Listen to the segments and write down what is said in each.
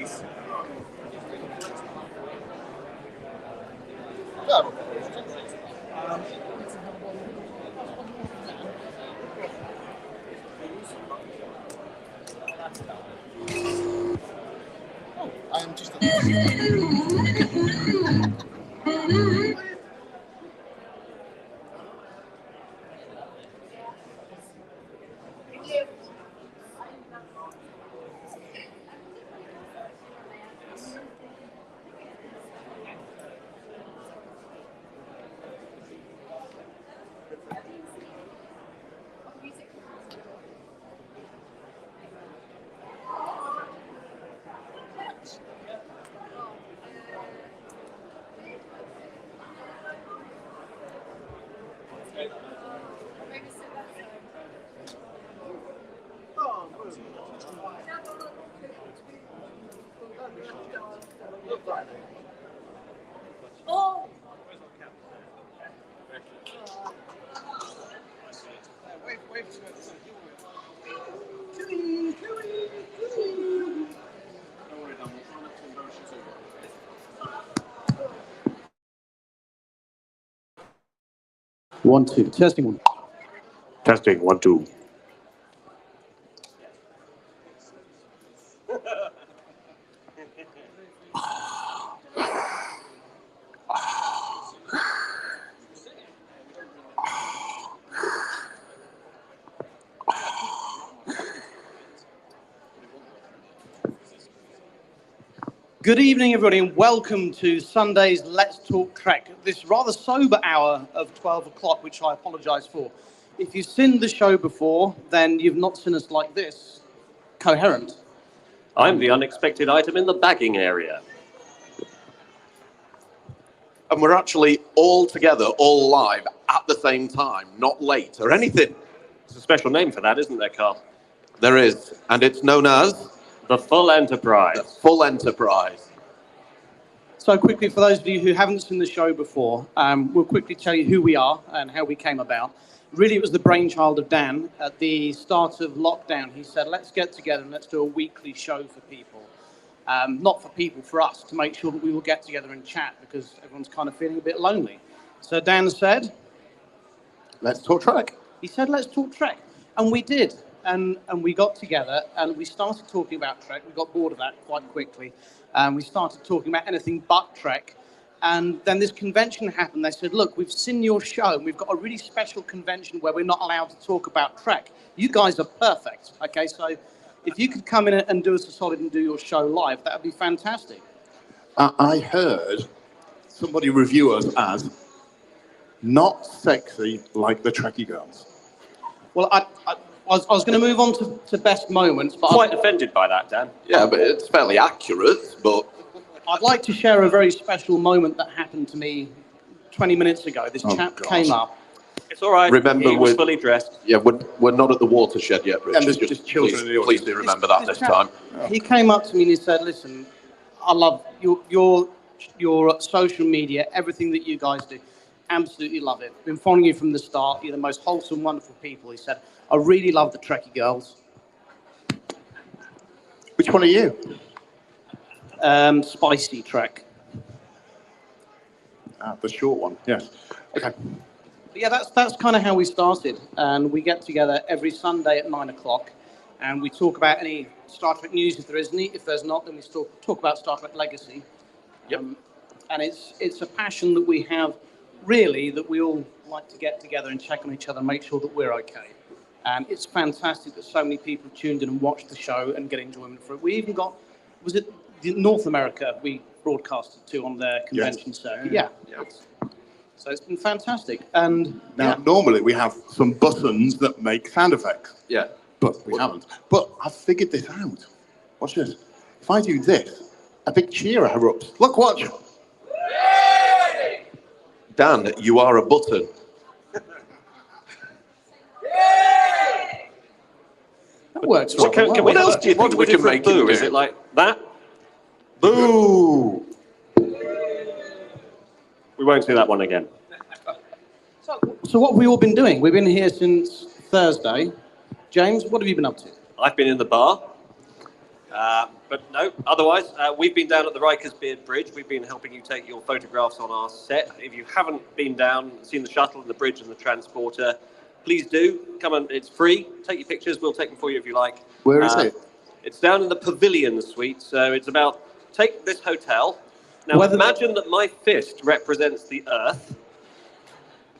please. I am just. One, two. Testing one. Testing 1, 2. Good evening, everybody, and welcome to Sunday's Let's Talk Trek, this rather sober hour of 12 o'clock, which I apologise for. If you've seen the show before, then you've not seen us like this, coherent. I'm the unexpected item in the bagging area. And we're actually all together, all live, at the same time, not late or anything. There's a special name for that, isn't there, Carl? There is, and it's known as The Full Enterprise. the Full Enterprise. So quickly, for those of you who haven't seen the show before, we'll quickly tell you who we are and how we came about. Really, it was the brainchild of Dan. At the start of lockdown, he said, let's get together and let's do a weekly show for people. Not for people, for us, to make sure that we will get together and chat, because everyone's kind of feeling a bit lonely. So Dan said, Let's talk Trek. he said, let's talk Trek. And we did. And we got together and we started talking about Trek. We got bored of that quite quickly. We started talking about anything but Trek. And then this convention happened. They said, look, we've seen your show and we've got a really special convention where we're not allowed to talk about Trek. You guys are perfect. Okay, so if you could come in and do us a solid and do your show live, that would be fantastic. I heard somebody review us as not sexy like the Trekkie girls. Well, I was going to move on to best moments, but Quite offended by that, Dan. Yeah, but it's fairly accurate, but I'd like to share a very special moment that happened to me 20 minutes ago. This chap came up. It's all right. Remember, he was we're- fully dressed. yeah, we're not at the watershed yet, Richard. And there's just children in the please audience. do remember that this chap, time. He came up to me and he said, listen, I love your social media, everything that you guys do. Absolutely love it. Been following you from the start. You're the most wholesome, wonderful people. He said, I really love the Trekkie girls. Which one are you? Spicy Trek. The short one, yes. Okay. But yeah, that's kind of how we started. And we get together every Sunday at 9 o'clock. And we talk about any Star Trek news if there is any. If there's not, then we talk about Star Trek Legacy. Yep. And it's a passion that we have, really, that we all like to get together and check on each other and make sure that we're okay. And it's fantastic that so many people tuned in and watched the show and get enjoyment for it. We even got, was it North America we broadcasted to on their convention circuit? Yeah. So it's been fantastic. And Now, normally we have some buttons that make sound effects, Yeah. but we haven't. But I've figured this out. Watch this. If I do this, a big cheer erupts. Look, watch. Dan, you are a button. that works. What, rather well. What else do you think we can make it boo? do? Is it like that? Boo! We won't see that one again. So what have we all been doing? We've been here since Thursday. James, what have you been up to? I've been in the bar. But no, otherwise, we've been down at the Rikers Beard Bridge. We've been helping you take your photographs on our set. If you haven't been down, seen the shuttle and the bridge and the transporter, please do. Come on, it's free. Take your pictures. We'll take them for you if you like. Where is it? It's down in the Pavilion Suite. So it's about, take this hotel. Now imagine that my fist represents the Earth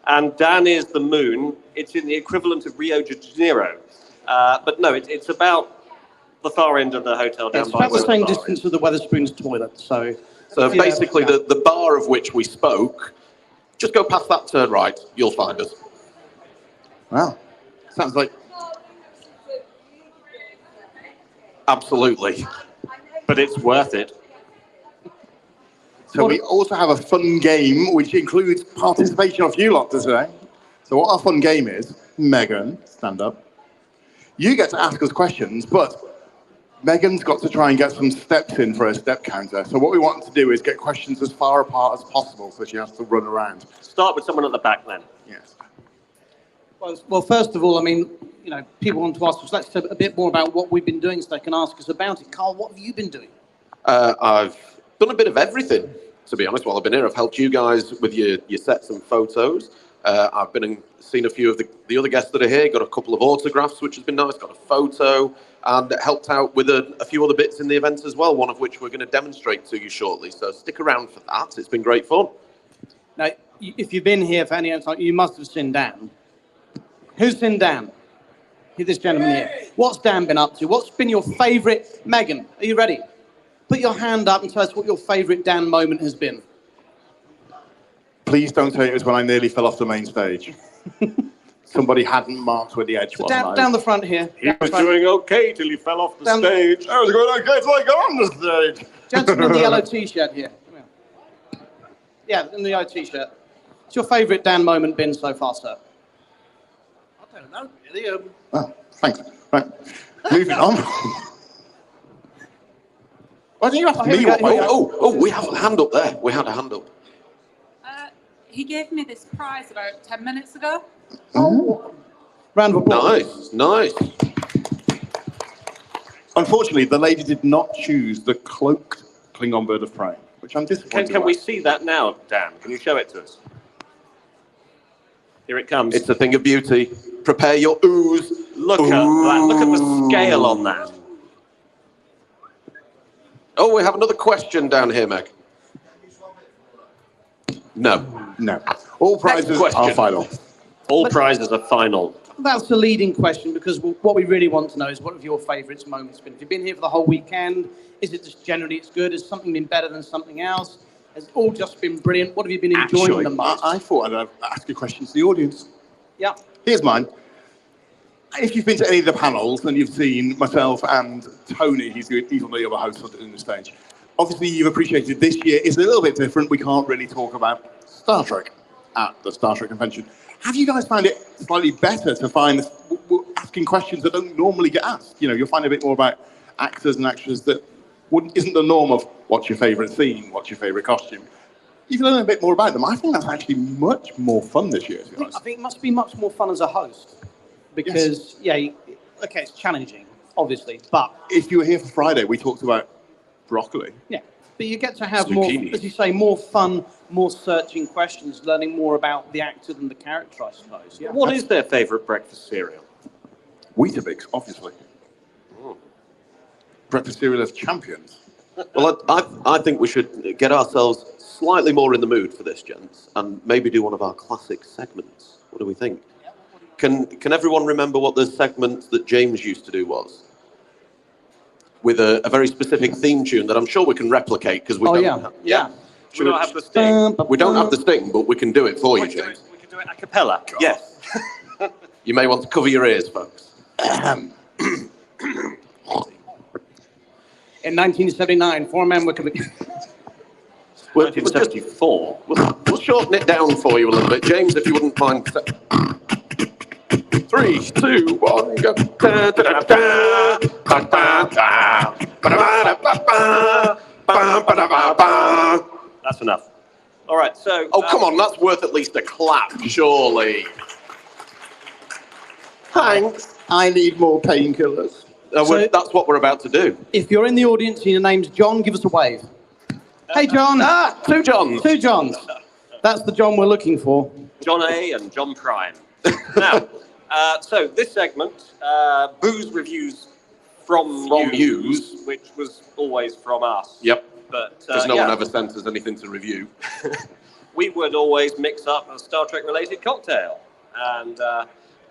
and Dan is the moon. It's in the equivalent of Rio de Janeiro. But no, it's about the far end of the hotel down It's by about the where same bar is. distance as the Wetherspoons toilet. So basically, the bar of which we spoke, just go past that, turn right, you'll find us. Wow. Sounds like... Absolutely. But it's worth it. So we also have a fun game, which includes participation of you lot today. So what our fun game is, Megan, stand up. You get to ask us questions, but Megan's got to try and get some steps in for her step counter. So what we want to do is get questions as far apart as possible, so she has to run around. Start with someone at the back then. Yes. Well, first of all, I mean, people want to ask us. Let's talk a bit more about what we've been doing, so they can ask us about it. Carl, what have you been doing? I've done a bit of everything, to be honest, while I've been here. I've helped you guys with your sets and photos. I've been and seen a few of the other guests that are here, got a couple of autographs, which has been nice, got a photo, and helped out with a few other bits in the event as well, one of which we're going to demonstrate to you shortly. So stick around for that. It's been great fun. Now, if you've been here for any time, you must have seen Dan. Who's seen Dan? This gentleman here. What's Dan been up to? What's been your favourite? Megan, are you ready? Put your hand up and tell us what your favourite Dan moment has been. Please don't say it was when I nearly fell off the main stage. Somebody hadn't marked where the edge was. Down the front here. He was doing okay till he fell off the stage. I was going okay till I got on the stage. Gentleman in the yellow T-shirt here. Come here. Yeah, in the yellow T-shirt. What's your favourite Dan moment been so far, sir? I don't know, really. Oh, thanks. Right. Moving on. Why don't you ask me what we have a hand up there. We had a hand up. He gave me this prize about 10 minutes ago. Oh. Round of applause. Nice. Unfortunately, the lady did not choose the cloaked Klingon bird of prey, which I'm disappointed Can we see that now, Dan? Can you show it to us? Here it comes. It's a thing of beauty. Prepare your ooze. Look at that. Look at the scale on that. Oh, we have another question down here, Meg. No. All prizes are final. All prizes are final. That's the leading question, because what we really want to know is what have your favourite moments been? If you've been here for the whole weekend, is it just generally it's good? Has something been better than something else? Has it all just been brilliant? What have you been enjoying the most? I thought I'd ask a question to the audience. Yeah. Here's mine. If you've been to any of the panels and you've seen myself and Tony, he's on the other host on the stage, obviously you've appreciated this year is a little bit different. We can't really talk about Star Trek at the Star Trek convention. Have you guys found it slightly better to find asking questions that don't normally get asked? You'll find a bit more about actors and actresses that isn't the norm of what's your favourite scene, what's your favourite costume. You can learn a bit more about them. I think that's actually much more fun this year, to be honest. I think it must be much more fun as a host. Because, it's challenging, obviously, but... If you were here for Friday, we talked about broccoli. Yeah, but you get to have more, as you say, more fun, more searching questions, learning more about the actor and the character, I suppose. Yeah. What is their favourite breakfast cereal? Weetabix, obviously. Breakfast cereal as champions. Well, I think we should get ourselves slightly more in the mood for this, gents, and maybe do one of our classic segments. What do we think? Can everyone remember what the segment that James used to do was? With a very specific theme tune that I'm sure we can replicate because we don't have. Yeah. We don't have the sting. We don't have the sting, but we can do it for you, James. We can do it a cappella. Yes. You may want to cover your ears, folks. In 1979, 4 men were committed. 1974. We'll shorten it down for you a little bit. James, if you wouldn't mind. 3, 2, 1, go. That's enough. All right, so... Oh, come on, that's worth at least a clap, surely. Thanks. I need more painkillers. That's what we're about to do. If you're in the audience and your name's John, give us a wave. Hey, John. Two Johns. Two Johns. That's the John we're looking for. John A and John Prime. Now, so this segment, booze reviews from yous, which was always from us. Yep. But because no one ever sent us anything to review. We would always mix up a Star Trek related cocktail. And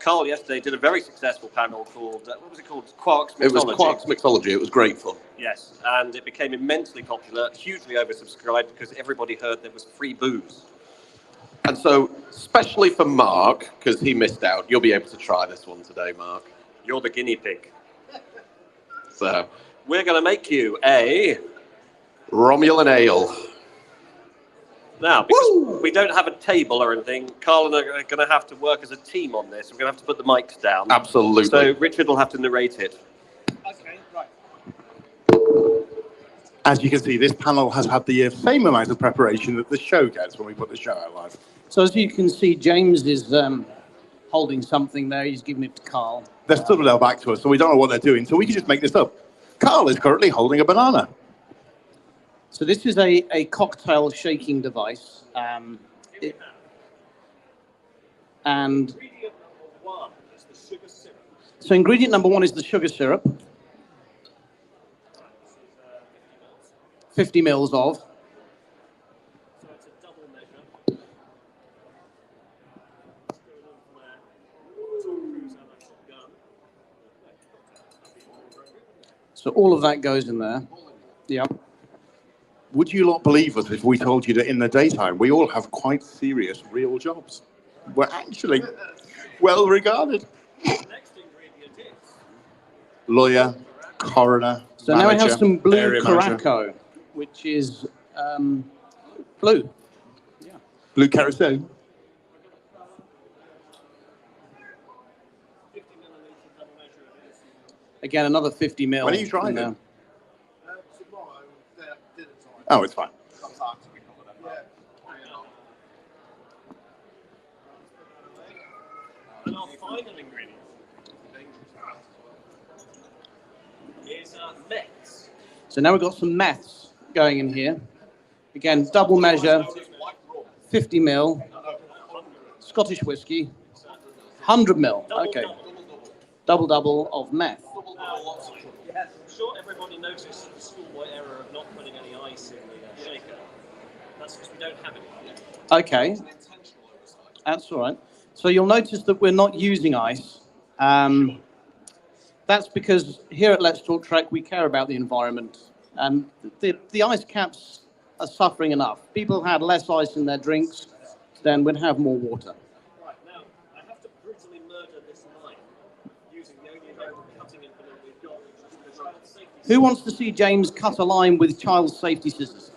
Carl yesterday did a very successful panel called, what was it called? Quarks Mixology. It was Quarks Mixology. It was great fun. Yes, and it became immensely popular, hugely oversubscribed because everybody heard there was free booze. And so, especially for Mark, because he missed out, you'll be able to try this one today, Mark. You're the guinea pig. So, we're going to make you a Romulan ale. Now, because we don't have a table or anything, Carl and I are going to have to work as a team on this. We're going to have to put the mics down. Absolutely. So Richard will have to narrate it. Okay, right. As you can see, this panel has had the same amount of preparation that the show gets when we put the show out live. So as you can see, James is holding something there. He's giving it to Carl. They're stood a little back to us, so we don't know what they're doing, so we can just make this up. Carl is currently holding a banana. So this is a cocktail shaking device. And so ingredient number one is the sugar syrup. 50 mils of. So it's a double measure. So all of that goes in there. Yep. Would you not believe us if we told you that in the daytime we all have quite serious real jobs? We're actually well regarded. Next ingredient is Lawyer, coroner, So now we have manager, some blue area manager. Caraco, which is blue. Yeah. Blue kerosene. Again, another 50 mil. When are you trying in there. it? Oh, it's fine. And our final ingredient is meths. So now we've got some meths going in here. Again, double measure, 50 mil, Scottish whiskey, 100 mil. Okay. Double of meth. I'm sure everybody noticed the schoolboy error of not putting any ice in the shaker. That's because we don't have any. Okay. That's all right. So you'll notice that we're not using ice. That's because here at Let's Talk Trek, we care about the environment. The ice caps are suffering enough. People had less ice in their drinks, then we'd have more water. Right, now, I have to brutally murder this line using the only available cutting implement we've got, which is the child safety. Who wants to see James cut a line with child safety scissors?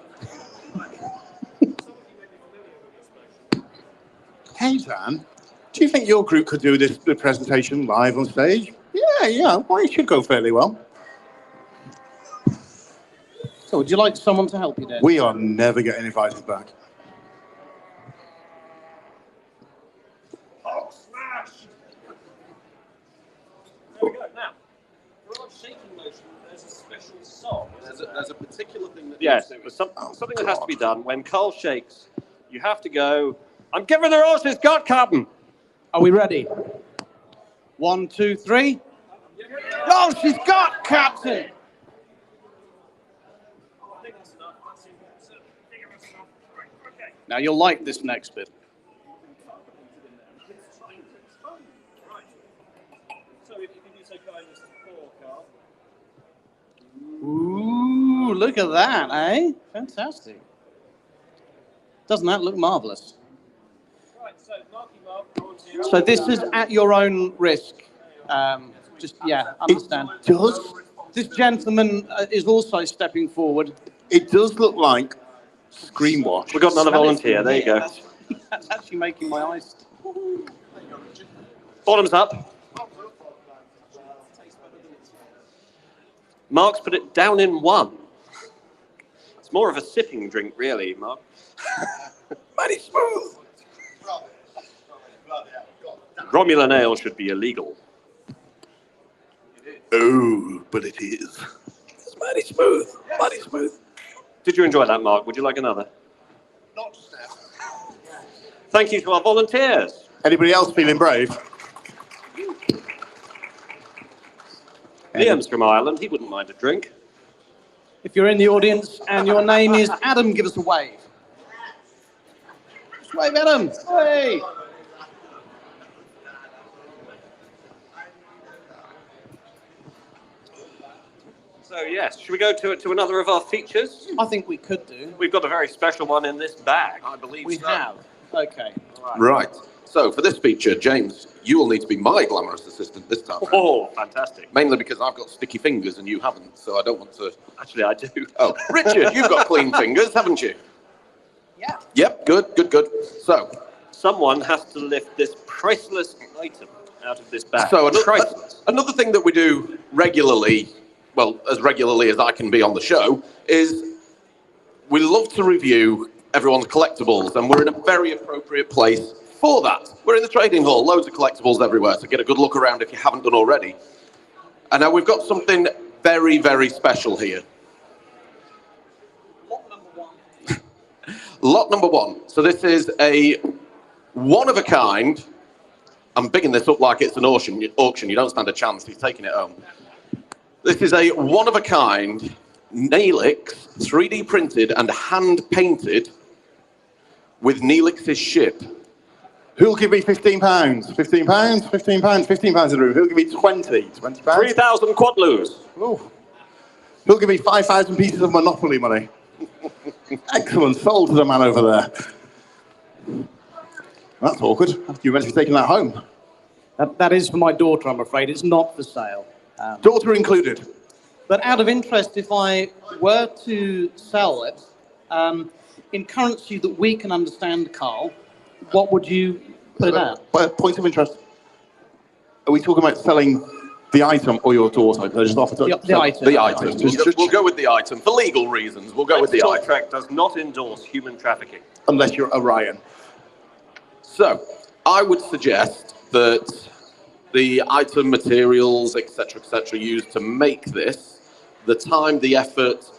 Hey, Dan, do you think your group could do the presentation live on stage? Yeah. Well, it should go fairly well. So would you like someone to help you, Dan? We are never getting invited back. Oh, smash! There we go. Now, for our shaking motion, there's a special song. There's a particular thing that Yes, needs there's something that has to be done. When Carl shakes, you have to go, I'm giving the horses got Captain. Are we ready? 1, 2, 3. Oh, she's got Captain! Now you'll like this next bit. So if you can do so kind as to pour, Carl. Ooh, look at that, eh? Fantastic. Doesn't that look marvellous? Right, so Marky Mark, volunteer. So this is at your own risk. Understand. It does. This gentleman is also stepping forward. It does look like screen wash. We've got another volunteer, there you go. That's actually making my eyes... Bottoms up. Mark's put it down in one. It's more of a sipping drink, really, Mark. Mighty smooth. Romulan ale should be illegal. Ooh. but it is. It's mighty smooth, mighty smooth. Did you enjoy that, Mark? Would you like another? Not just now. Thank you to our volunteers. Anybody else feeling brave? Liam's from Ireland. He wouldn't mind a drink. If you're in the audience and your name is Adam, give us a wave. Just wave, Adam. Hey. So, yes, should we go to another of our features? I think we could do. We've got a very special one in this bag. I believe We so. have. Okay. Right. So for this feature, James, you will need to be my glamorous assistant this time. Oh, fantastic. Mainly because I've got sticky fingers and you haven't, so I don't want to... Actually, I do. Oh, Richard, you've got clean fingers, haven't you? Yeah. Yep, good. So, Someone has to lift this priceless item out of this bag. so Priceless. another thing that we do regularly, well, as regularly as I can be on the show, is we love to review everyone's collectibles, and we're in a very appropriate place for that. We're in the trading hall, loads of collectibles everywhere, so get a good look around if you haven't done already. And now we've got something very, very special here. Lot number one. Lot number one. So this is a one-of-a-kind. I'm bigging this up like it's an auction. You don't stand a chance. He's taking it home. This is a one-of-a-kind Neelix 3D printed and hand-painted with Neelix's ship. Who'll give me £15? £15? £15? £15 in the room. Who'll give me 20? £20? 3,000 quadloos. Ooh. Who'll give me 5,000 pieces of Monopoly money? Excellent. Sold to the man over there. That's awkward. You meant to be taking that home. That is for my daughter, I'm afraid. It's not for sale. Daughter included. But out of interest, if I were to sell it in currency that we can understand, Carl, what would you put it at? Point of interest. Are we talking about selling the item or your daughter? I just offered to The item. The item. We'll go with the item. For legal reasons, we'll go with the Destination item. Trek does not endorse human trafficking. Unless you're Orion. So, I would suggest that the item, materials, etc., used to make this, the time, the effort,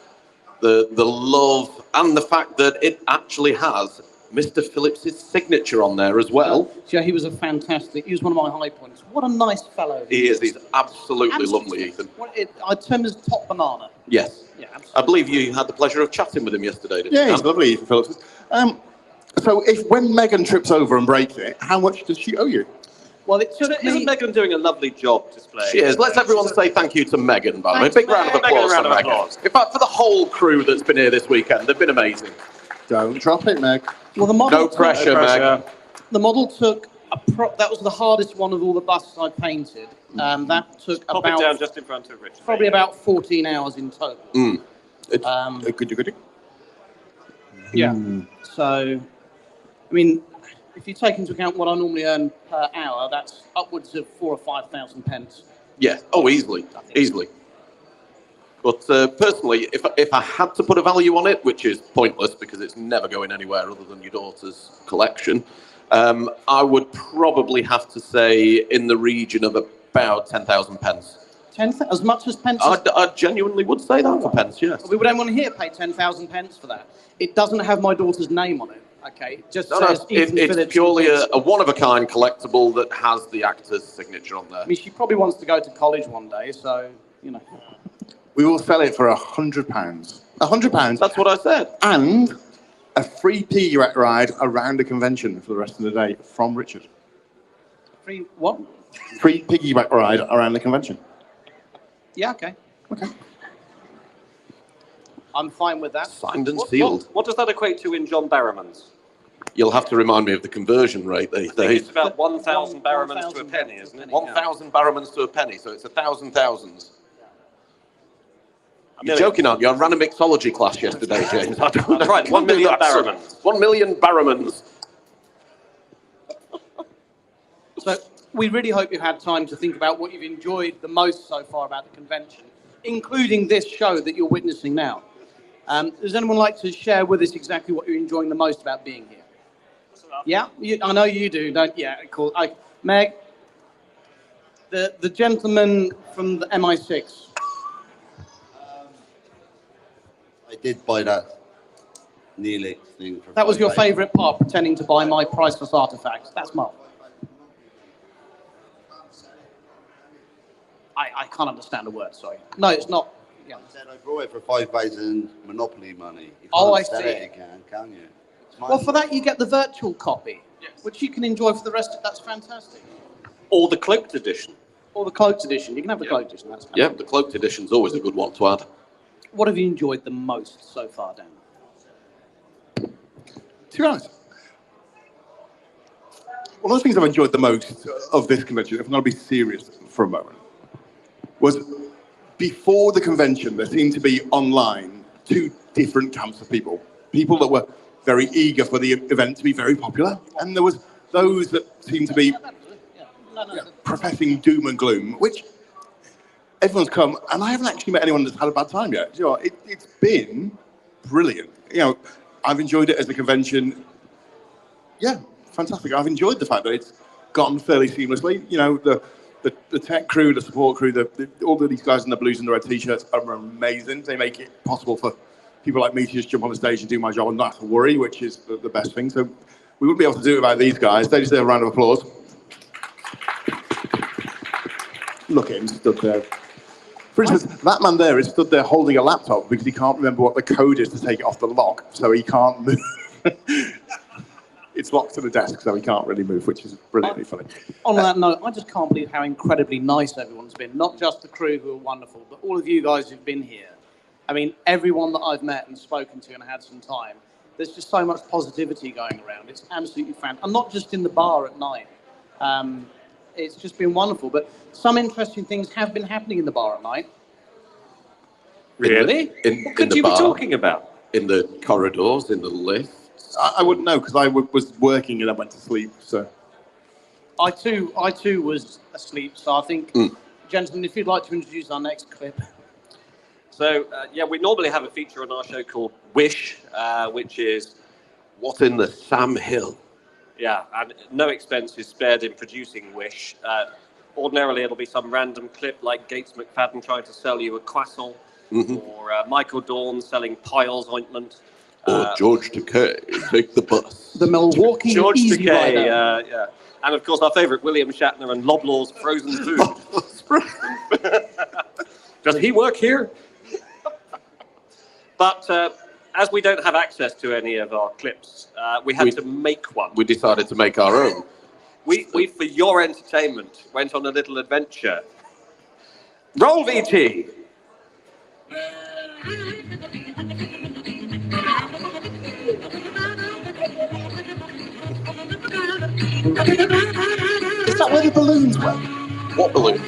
the love, and the fact that it actually has Mr. Phillips' signature on there as well. Yeah, he was he was one of my high points. What a nice fellow. He is. He's absolutely lovely, Ethan. I term him as top banana. Yes. Yeah, absolutely. I believe you had the pleasure of chatting with him yesterday, didn't you? Yeah, he's lovely, Ethan Phillips. So when Megan trips over and breaks it, how much does she owe you? Well, it took Isn't me... Megan doing a lovely job displaying? She is. Let's everyone say thank you to Megan, by the way. Thanks, Big round of Megan. applause Megan, for round of Megan. applause. In fact, for the whole crew that's been here this weekend, they've been amazing. Don't drop it, Meg. Well, the model No pressure, Meg. The model took that was the hardest one of all the busts I painted. That took Pop it down about just in front of Richard. probably about 14 hours in total. Goody. Yeah. So, I mean, if you take into account what I normally earn per hour, that's upwards of 4,000 or 5,000 pence. Yeah. Oh, easily. But personally, if I had to put a value on it, which is pointless because it's never going anywhere other than your daughter's collection, I would probably have to say in the region of about 10,000 pence. As much as pence? I genuinely would say that for pence, yes. We don't want to hear pay 10,000 pence for that. It doesn't have my daughter's name on it. Okay, it just says Ethan it's Phillips. purely a one-of-a-kind collectible that has the actor's signature on there. I mean, she probably wants to go to college one day, so, you know. We will sell it for £100. £100. That's what I said. And a free piggyback ride around the convention for the rest of the day from Richard. Free what? Free piggyback ride around the convention. Yeah, okay. Okay. I'm fine with that. Signed and sealed. What does that equate to in John Barrowman's? You'll have to remind me of the conversion rate these I think days. it's about 1,000 Barrowmans to a penny, isn't it? 1,000 Barrowmans to a penny, so it's 1,000 thousands. You're Million. joking, aren't you? I ran a mixology class yesterday, James. That's right, 1 million Barrowmans. 1 million Barrowmans. So we really hope you've had time to think about what you've enjoyed the most so far about the convention, including this show that you're witnessing now. Does anyone like to share with us exactly what you're enjoying the most about being here? Yeah, I know you do, don't you? Yeah, cool. Meg, the gentleman from the MI6. did buy that Neelix thing. That was your favourite part, pretending to buy my priceless artifacts. That's Mark. I can't understand a word, sorry. No, it's not. Yeah. I said I bought it for 5,000 Monopoly money. You Oh, I can't sell see. it again, can you? Well, for that you get the virtual copy, which you can enjoy for the rest of. That's fantastic. Or the cloaked edition. Or the cloaked edition. You can have the cloaked edition. That's fantastic. Yeah, the cloaked edition's always a good one to add. What have you enjoyed the most so far, Dan? To be honest, one of the things I've enjoyed the most of this convention, if I'm going to be serious for a moment, was before the convention, there seemed to be online two different camps of people. People that were very eager for the event to be very popular, and there was those that seemed to be professing doom and gloom, which everyone's come, and I haven't actually met anyone that's had a bad time yet. You know, it's been brilliant. You know, I've enjoyed it as a convention. Yeah, fantastic. I've enjoyed the fact that it's gone fairly seamlessly. You know, the tech crew, the support crew, all of these guys in the blues and the red t-shirts are amazing. They make it possible for people like me to just jump on the stage and do my job and not have to worry, which is the best thing. So we wouldn't be able to do it without these guys. They deserve a round of applause. Look at him stood there. For instance, that man there is stood there holding a laptop because he can't remember what the code is to take it off the lock, so he can't move. It's locked to the desk, so he can't really move, which is brilliantly funny. On that note, I just can't believe how incredibly nice everyone's been. Not just the crew who are wonderful, but all of you guys who've been here. I mean, everyone that I've met and spoken to and had some time, there's just so much positivity going around. It's absolutely fantastic. And not just in the bar at night. It's just been wonderful. But some interesting things have been happening in the bar at night. Really? What could you be talking about? In the corridors, in the lifts? I wouldn't know, because I was working and I went to sleep, so... I too was asleep, so I think, gentlemen, if you'd like to introduce our next clip. So, we normally have a feature on our show called Wish, which is... What in the Sam Hill? Yeah, and no expense is spared in producing Wish. Ordinarily, it'll be some random clip like Gates McFadden trying to sell you a croissant, or Michael Dawn selling Piles ointment. Or George Takei, take the bus. The Milwaukee George Easy Takei, Rider. yeah. And of course, our favourite William Shatner and Loblaw's frozen food. Does he work here? But as we don't have access to any of our clips, we had to make one. We decided to make our own. We, for your entertainment, went on a little adventure. Roll VT! Is that where the balloons went? What balloons?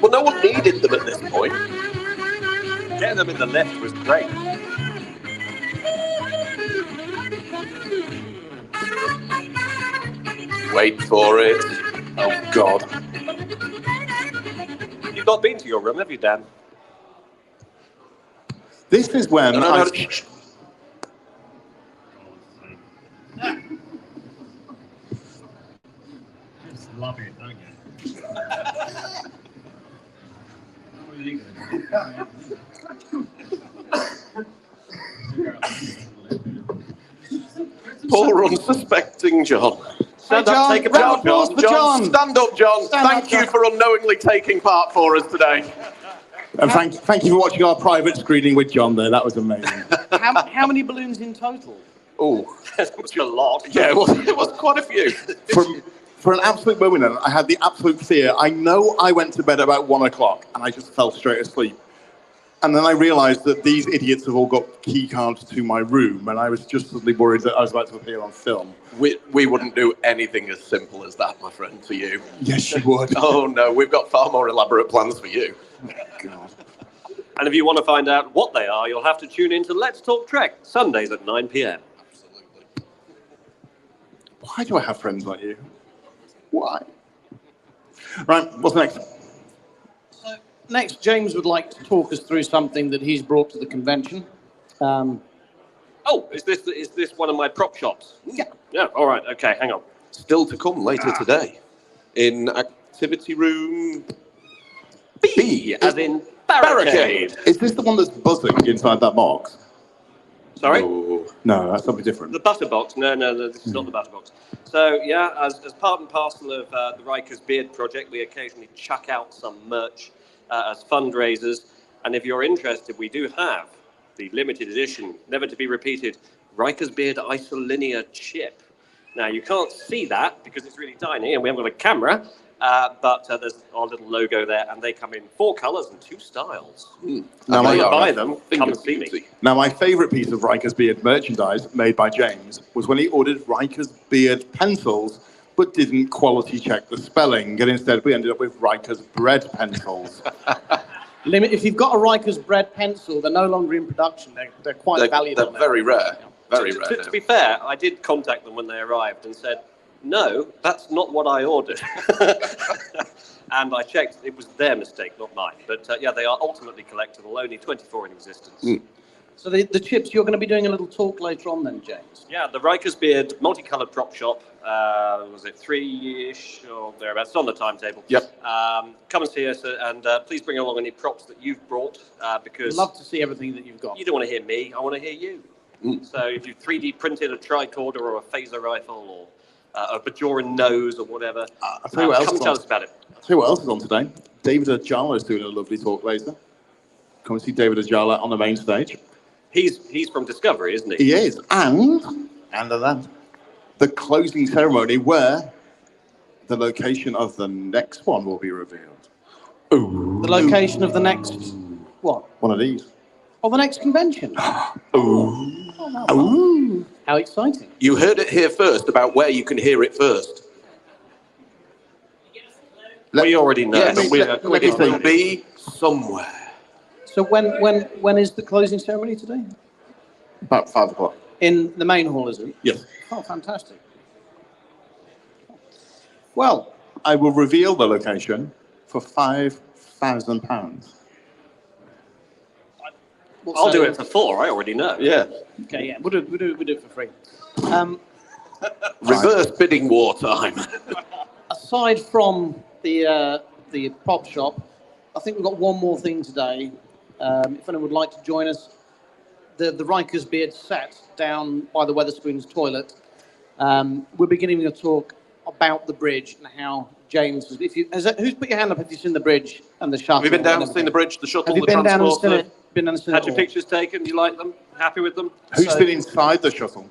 Well, no one needed them at this point. Getting them in the lift was great. Wait for it. Oh, God. You've not been to your room, have you, Dan? This is when No. Just love it, don't you? Poor unsuspecting John. Stand Hey, up, John. take a Round bow, of applause John. for John. Stand up, John. Stand Thank up, you John. for unknowingly taking part for us today. And thank you for watching our private screening with John there. That was amazing. How many balloons in total? Oh, That was a lot. yeah, it was quite a few. For an absolute moment, I had the absolute fear. I know I went to bed about 1 o'clock and I just fell straight asleep. And then I realised that these idiots have all got key cards to my room, and I was just suddenly worried that I was about to appear on film. We wouldn't do anything as simple as that, my friend, to you. Yes, you would. Oh, no, we've got far more elaborate plans for you. God. And if you want to find out what they are, you'll have to tune in to Let's Talk Trek, Sundays at 9 p.m. Why do I have friends like you? Why? Right, what's next? So next, James would like to talk us through something that he's brought to the convention. Oh, is this one of my prop shots? Yeah. Yeah, all right, okay, hang on. still to come later today in activity room B, as in barricade. Is this the one that's buzzing inside that box? Sorry? No, that's something different. The butter box? No, this is not the butter box. So, yeah, as part and parcel of the Riker's Beard project, we occasionally chuck out some merch as fundraisers. And if you're interested, we do have the limited edition, never to be repeated, Riker's Beard Isolinear chip. Now, you can't see that because it's really tiny and we haven't got a camera, but there's our little logo there, and they come in 4 colours and 2 styles. Now, if you want to buy them, come and see me. Now, my favourite piece of Riker's Beard merchandise made by James was when he ordered Riker's Beard pencils, but didn't quality check the spelling, and instead we ended up with Riker's Bread pencils. If you've got a Riker's Bread pencil, they're no longer in production. They're quite valuable. They're very rare. Very rare. To be fair, I did contact them when they arrived and said, no, that's not what I ordered. And I checked, it was their mistake, not mine. But yeah, they are ultimately collectible, only 24 in existence. So the chips, you're going to be doing a little talk later on then, James? Yeah, the Riker's Beard multicoloured prop shop, was it 3-ish or thereabouts? It's on the timetable. Yep. Come and see us and please bring along any props that you've brought because... I'd love to see everything that you've got. You don't want to hear me, I want to hear you. So if you 3D printed a tricorder or a phaser rifle or a Bajoran nose or whatever, come and tell us about it. I'll tell you what else is on today. David Ajala is doing a lovely talk later. Come and see David Ajala on the main stage. He's from Discovery, isn't he? He is. And the closing ceremony where the location of the next one will be revealed. Ooh. The location of the next what? One of these. Oh, the next convention. Ooh. Ooh. How exciting. You heard it here first about where you can hear it first. We already know. Yes, it will be somewhere. So when is the closing ceremony today? About 5 o'clock. In the main hall, is it? Yes. Oh, fantastic. Well, I will reveal the location for £5,000. I'll do it for 4. I already know. Yeah. Okay, yeah, we'll do it for free. Reverse bidding war time. Aside from the prop shop, I think we've got one more thing today. If anyone would like to join us, the Riker's Beard set down by the Wetherspoons toilet. We're beginning to talk about the bridge and how James. Who's put your hand up if you've seen the bridge and the shuttle? Have you been down and seen the bridge, the shuttle, Have you the been down and seen transporter? it? Been down and seen Had it your all? pictures taken? Do you like them? Happy with them? Who's been inside the shuttle?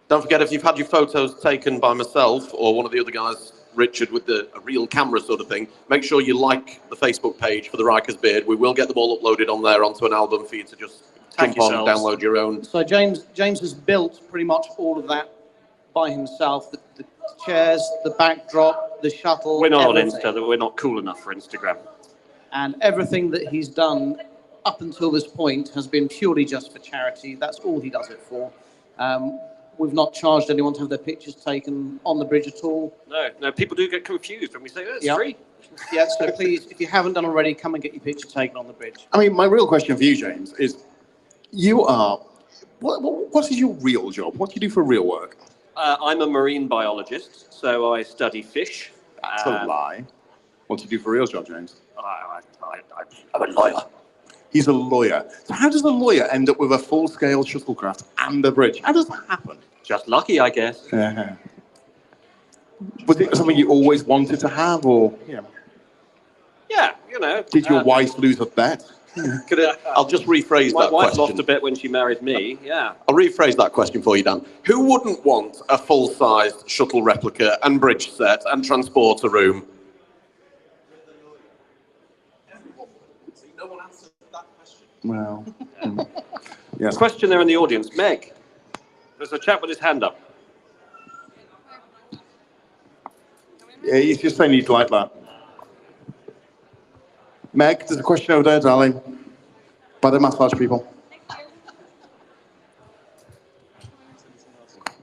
Don't forget, if you've had your photos taken by myself or one of the other guys, Richard, with a real camera sort of thing, make sure you like the Facebook page for the Riker's Beard. We will get them all uploaded on there onto an album for you to just jump on and download your own. So James has built pretty much all of that by himself. The chairs, the backdrop, the shuttle. We're not everything. on Insta. We're not cool enough for Instagram. And everything that he's done up until this point has been purely just for charity. That's all he does it for. We've not charged anyone to have their pictures taken on the bridge at all. No, people do get confused when we say, oh, it's Yep. free. Yeah, so please, if you haven't done already, come and get your picture taken on the bridge. I mean, my real question for you, James, is you are... What is your real job? What do you do for real work? I'm a marine biologist, so I study fish. That's a lie. What do you do for a real job, James? I'm a lawyer. He's a lawyer. So how does a lawyer end up with a full-scale shuttlecraft and a bridge? How does that happen? Just lucky, I guess. Was it something you always wanted to have, or Yeah, you know. did your wife lose a bet? I'll just rephrase My that wife question. lost a bet when she married me, yeah. I'll rephrase that question for you, Dan. Who wouldn't want a full-sized shuttle replica and bridge set and transporter room? No one answered that question. Well, yes. Question there in the audience. Meg, there's a chap with his hand up. Yeah, he's just saying he'd like that. Meg, there's a question over there, darling. By the massage people.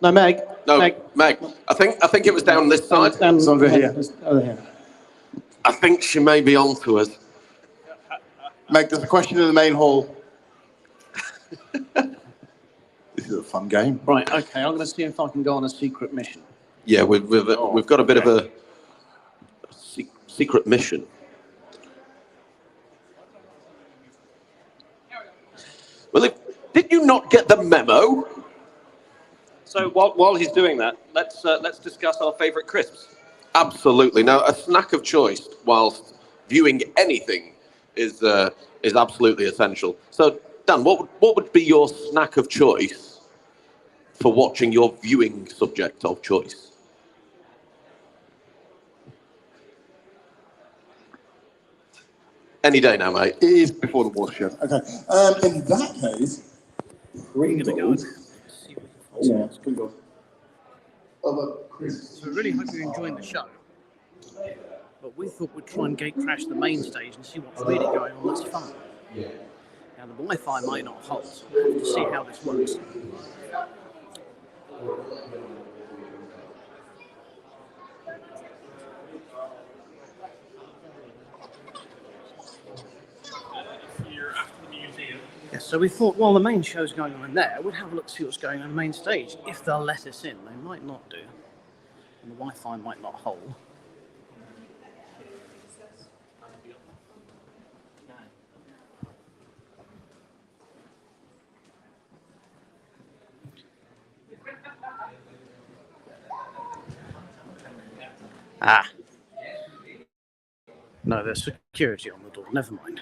No, Meg. No, Meg. I think it was down this side. It's over here. Over here. I think she may be on to us. Meg, there's a question in the main hall. This is a fun game. Right, okay, I'm going to see if I can go on a secret mission. Yeah, we've got a bit of a secret mission. Well, did you not get the memo? So while he's doing that, let's discuss our favourite crisps. Absolutely. Now, a snack of choice whilst viewing anything is absolutely essential. So, Dan, what would be your snack of choice for watching your viewing subject of choice? Any day now, mate. It is before the water show. Okay. In that case, Pringles. Yeah, Pringles. So we really hope you're enjoying the show. But we thought we'd try and gate crash the main stage and see what's really going on that's fun. Now the Wi-Fi might not hold, so we'll have to see how this works. Yeah, so we thought while the main show's going on in there, we'd have a look to see what's going on the main stage. If they'll let us in, they might not do. And the Wi-Fi might not hold. Ah. No, there's security on the door. Never mind.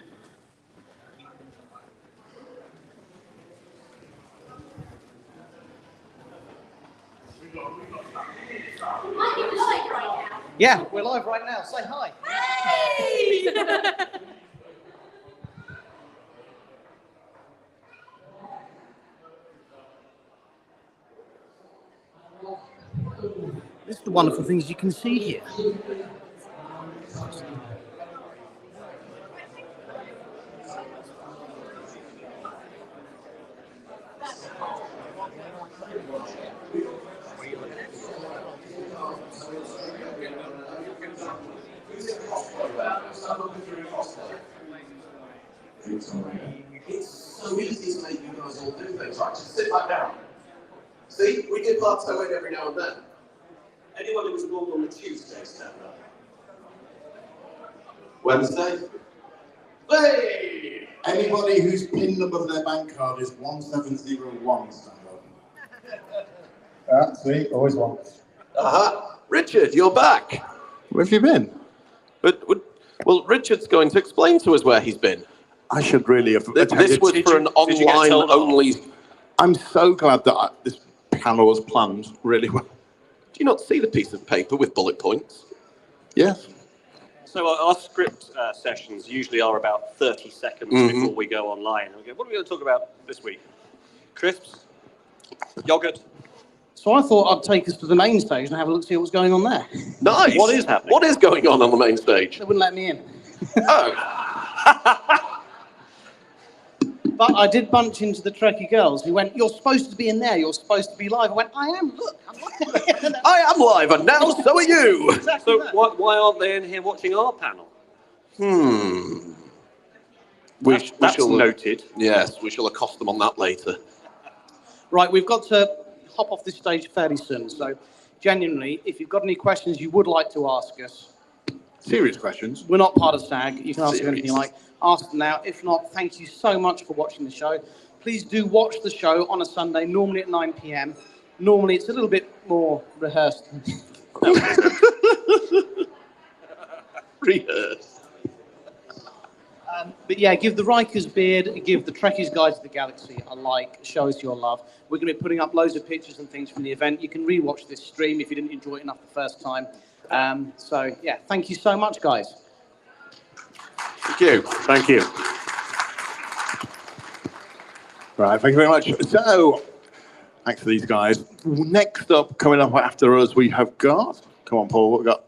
Yeah, we're live right now. Say hi. Hey! This is the wonderful things you can see here. It's so easy to make you guys all do things. Right, just sit back down. See, we did plateau in every now and then. Anyone who was born on a Tuesday, stand up. Wednesday. Hey! Anybody whose PIN number for their bank card is 1701, stand up. See, always one. Aha! Richard, you're back. Where have you been? Well, Richard's going to explain to us where he's been. I should really have This attended. was for an online only. I'm so glad that this panel was planned really well. Do you not see the piece of paper with bullet points? Yes. So our script sessions usually are about 30 seconds before we go online. And we go, what are we going to talk about this week? Crisps? Yogurt? So I thought I'd take us to the main stage and have a look to see what's going on there. Nice. What is happening? What is going on the main stage? They wouldn't let me in. Oh. But I did bunch into the Trekkie girls who went, "You're supposed to be in there, you're supposed to be live." I went, "I am, look, I'm live." I am live, and now so are you. Exactly So that. why aren't they in here watching our panel? That's noted. Yes, we shall accost them on that later. Right, we've got to hop off this stage fairly soon, so genuinely, if you've got any questions you would like to ask us, Serious questions. we're not part of SAG, you can ask us Serious. anything you like, ask them now. If not, thank you so much for watching the show. Please do watch the show on a Sunday, normally at 9 p.m. Normally it's a little bit more rehearsed. Rehearse. But yeah, give the Riker's Beard, give the Trekkie's Guide to the Galaxy a like, show us your love. We're going to be putting up loads of pictures and things from the event. You can re-watch this stream if you didn't enjoy it enough the first time. So yeah, thank you so much, guys. Thank you. Thank you. Right, thank you very much. So, thanks to these guys. Next up, coming up after us, we have got. Come on, Paul, what we got?